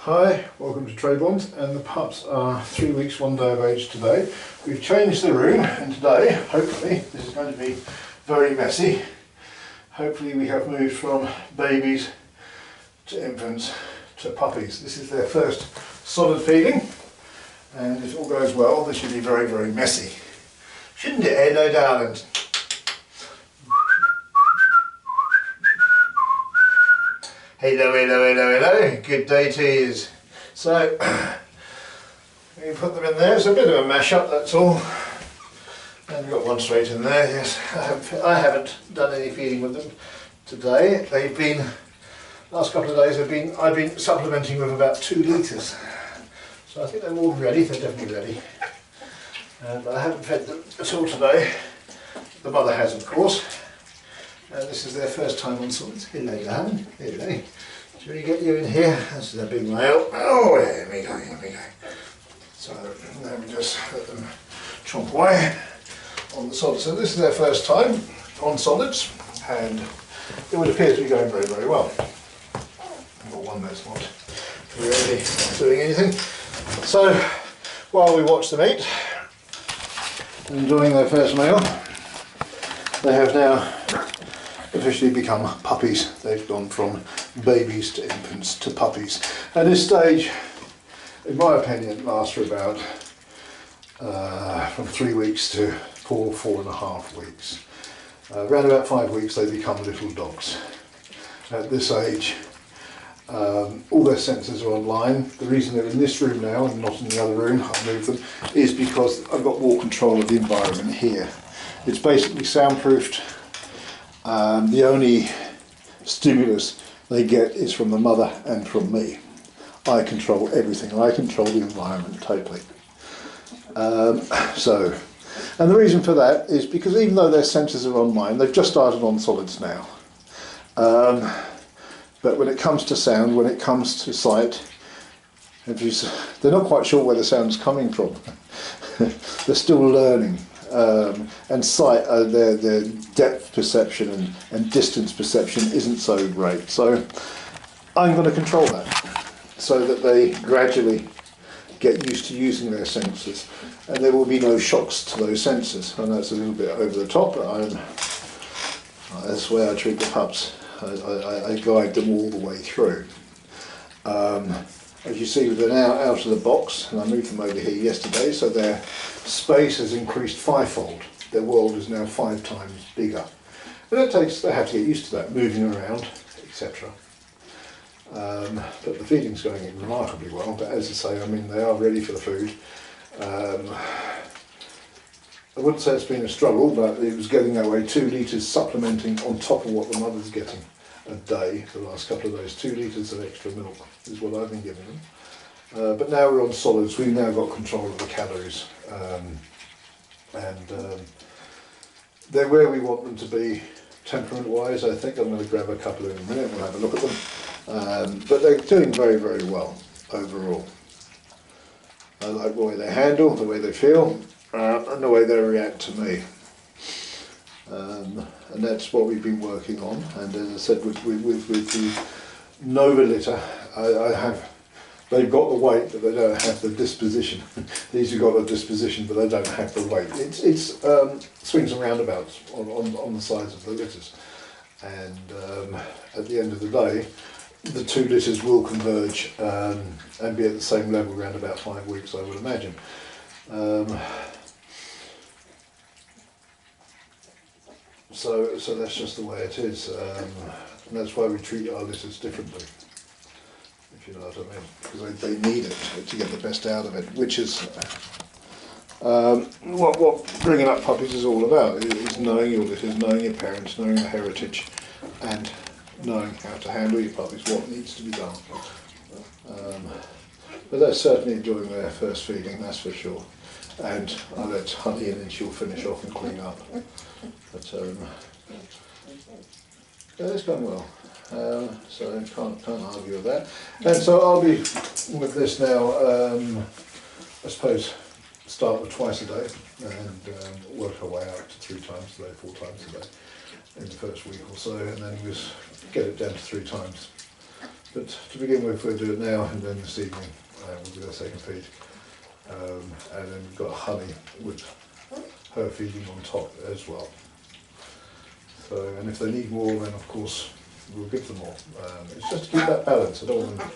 Hi, welcome to Trebons, and the pups are 3 weeks 1 day of age today. We've changed the room, and today, hopefully, this is going to be very messy. Hopefully we have moved from babies to infants to puppies. This is their first solid feeding, and if all goes well, this should be very, very messy. Shouldn't it, Edo, darlings? Hello, hello, hello, hello. Good day to you. So, we put them in there. It's a bit of a mash-up, that's all. And we've got one straight in there, yes. I haven't done any feeding with them today. They've been, last couple of days I've been supplementing with about 2 litres. So I think they're more than ready, they're definitely ready. But I haven't fed them at all today. The mother has, of course. This is their first time on solids. Hello, darling. Hello. Shall we get you in here? This is a big male. Oh, here we go, here we go. So, let me just let them chomp away on the solids. So this is their first time on solids, and it would appear to be going very, very well. I've got one that's not really doing anything. So, while we watch them eat, enjoying their first meal, they have now officially become puppies. They've gone from babies to infants to puppies. And this stage, in my opinion, lasts for about from 3 weeks to 4.5 weeks. Around about 5 weeks they become little dogs. At this age, all their senses are online. The reason they're in this room now and not in the other room, I'll move them, is because I've got more control of the environment here. It's basically soundproofed. The only stimulus they get is from the mother and from me. I control everything. I control the environment totally. And the reason for that is because even though their senses are on mine, they've just started on solids now. But when it comes to sound, when it comes to sight, they're not quite sure where the sound's coming from. They're still learning. And sight, their depth perception and distance perception isn't so great. So I'm going to control that so that they gradually get used to using their senses, and there will be no shocks to those senses. I know it's a little bit over the top, but that's the way I treat the pups. I guide them all the way through. As you see, they're now out of the box, and I moved them over here yesterday, so their space has increased 5-fold. Their world is now 5 times bigger. And they have to get used to that, moving around, etc. But the feeding's going remarkably well, but as I say, I mean, they are ready for the food. I wouldn't say it's been a struggle, but it was getting their way. 2 litres supplementing on top of what the mother's getting a day the last couple of days. 2 litres of extra milk is what I've been giving them. But now we're on solids, we've now got control of the calories. They're where we want them to be temperament wise. I think I'm going to grab a couple in a minute and we'll have a look at them. But they're doing very, very well overall. I like the way they handle, the way they feel, and the way they react to me. And that's what we've been working on. And as I said, with the Nova litter, they've got the weight, but they don't have the disposition. These have got the disposition, but they don't have the weight. It's swings and roundabouts on the sides of the litters. And at the end of the day, the 2 litters will converge and be at the same level around about 5 weeks, I would imagine. So that's just the way it is, and that's why we treat our litters differently, if you know what I mean, because they need it to get the best out of it, which is what bringing up puppies is all about, is knowing your litters, knowing your parents, knowing the heritage, and knowing how to handle your puppies, what needs to be done. But they're certainly enjoying their first feeding, that's for sure. And I'll let Honey in and she'll finish off and clean up. But yeah, it's gone well. So I can't argue with that. And so I'll be with this now, I suppose, start with twice a day and work our way out to 3 times a day, 4 times a day in the first week or so, and then just get it down to 3 times But to begin with, we'll do it now, and then this evening we'll do a second feed. And then we've got honey with her feeding on top as well. So, and if they need more, then of course we'll give them more. It's just to keep that balance. I don't want them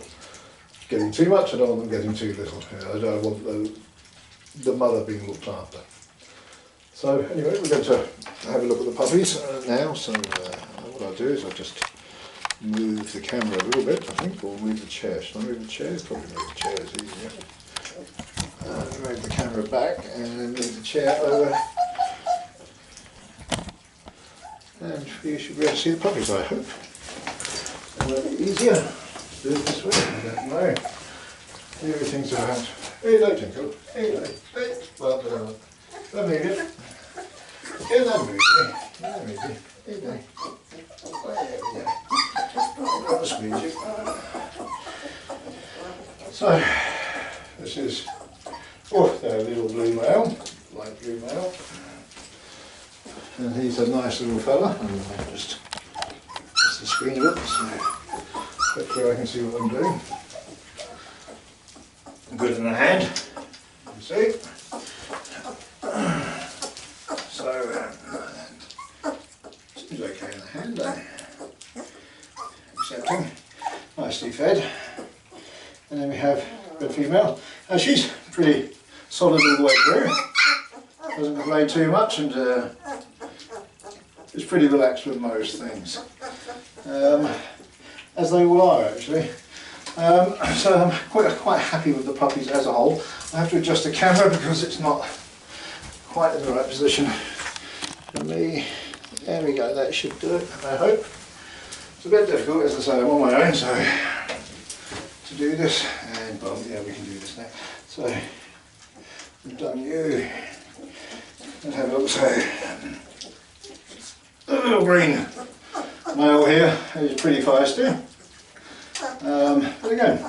getting too much, I don't want them getting too little. I don't want the mother being looked after. So anyway, we're going to have a look at the puppies now. So what I'll do is I'll just move the camera a little bit, I think, or move the chair. Should I move the chair? Probably move the chair is easier. Move the camera back and then move the chair over. And you should be able to see the puppies, I hope. It might be easier to do it this way, I don't know. Everything's about. Hello, Tinkle. Hello. Hey. Well, don't move it. Yeah, don't move it. Don't move it. Hello. There we go. I've got to squeeze you. So, this is their little blue male, light blue male. And he's a nice little fella, and I'll just the screen a bit, so hopefully I can see what I'm doing. Good in the hand, you see. So, seems okay in the hand, accepting, nicely fed. And then we have red female. Now she's pretty solid all the way through, doesn't complain too much, and is pretty relaxed with most things, as they all are actually. So I'm quite happy with the puppies as a whole. I have to adjust the camera because it's not quite in the right position for me. There we go, that should do it, I hope. It's a bit difficult, as I say, I'm on my own, so to do this, and well, yeah, we can do this now. So we've done you. Let's have a look. So the little green male here is pretty feisty. But again,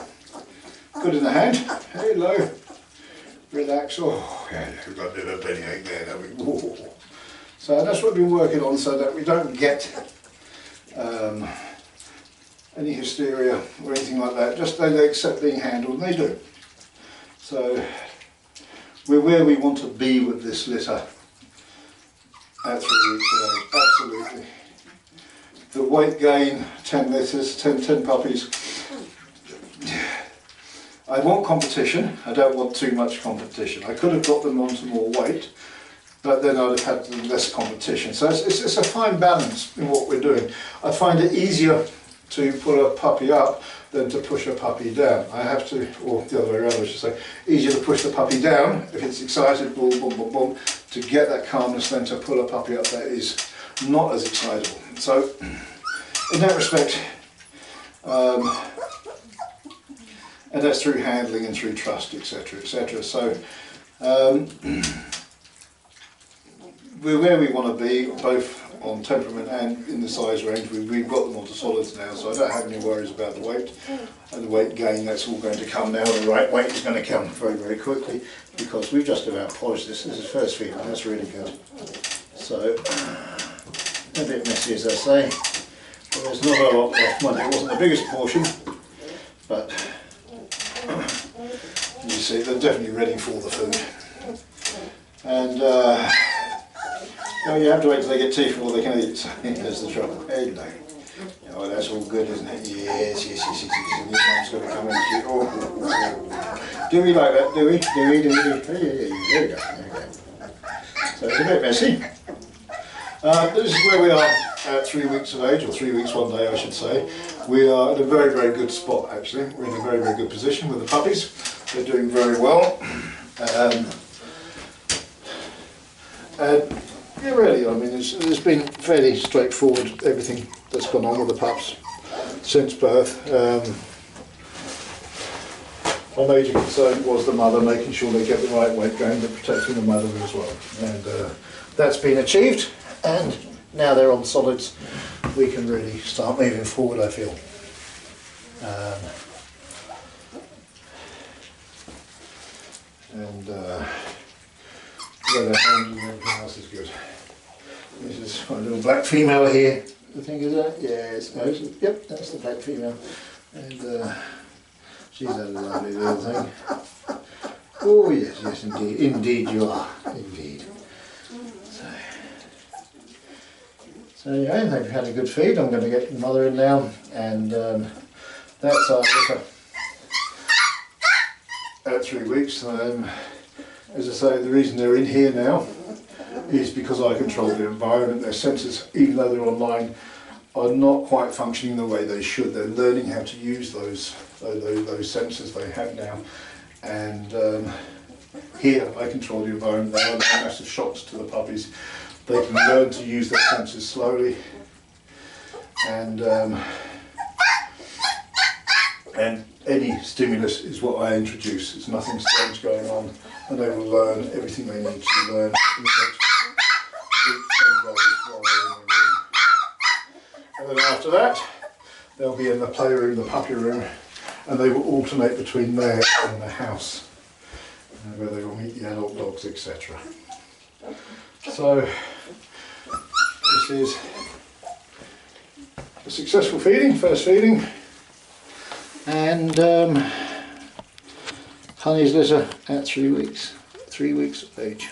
good in the hand. Hello. Relax. Oh, yeah, we've got a bit of a belly ache there, don't we? Whoa. So that's what we've been working on, so that we don't get any hysteria or anything like that. Just they accept being handled, and they do. So we're where we want to be with this litter at 3 weeks of age, absolutely. The weight gain, 10 litters, 10 puppies. I want competition, I don't want too much competition. I could have got them onto more weight, but then I'd have had less competition. So it's a fine balance in what we're doing. I find it easier to pull a puppy up than to push a puppy down. I have to, or the other way around I should say, easier to push the puppy down if it's excited, boom, boom, boom, boom, to get that calmness than to pull a puppy up that is not as excitable. So in that respect, and that's through handling and through trust, etc, etc. So we're where we want to be, both on temperament and in the size range. We've got them onto solids now, so I don't have any worries about the weight and the weight gain. That's all going to come now. The right weight is going to come very, very quickly because we've just about polished this. This is first feed, and that's really good. So a bit messy, as I say. But there's not a lot left. Well, it wasn't the biggest portion, but you see they're definitely ready for the food. And no, you have to wait till they get teeth before they can eat. So there's the trouble. Hello. Oh, that's all good, isn't it? Yes, yes, yes, yes, yes. And your mum's going to come in and see. Oh. Do we like that? Do we? Do we? Do we? Do we? Oh, yeah, yeah, there we go. There we go. So it's a bit messy. This is where we are at 3 weeks of age, or 3 weeks 1 day I should say. We are at a very, very good spot actually. We're in a very, very good position with the puppies. They're doing very well. Yeah, really, I mean, it's been fairly straightforward, everything that's gone on with the pups since birth. My major concern was the mother, making sure they get the right weight gain, but protecting the mother as well. And that's been achieved, and now they're on solids, we can really start moving forward, I feel. Their hands and everything else is good. This is my little black female here. I think is that? Yes. No, yep, that's the black female. And she's a lovely little thing. Oh yes, yes indeed, indeed you are, indeed. So yeah, they've had a good feed. I'm going to get the mother in now, and that's our litter at 3 weeks. As I say, the reason they're in here now is because I control the environment. Their senses, even though they're online, are not quite functioning the way they should. They're learning how to use those sensors they have now. And here I control the environment. They are massive shocks to the puppies. They can learn to use their senses slowly, and any stimulus is what I introduce. There's nothing strange going on, and they will learn everything they need to learn in the next week, 10 days while they're in the room. And then after that, they'll be in the playroom, the puppy room, and they will alternate between there and the house, where they will meet the adult dogs, etc. So this is a successful feeding, first feeding, and Honey's litter at 3 weeks of age.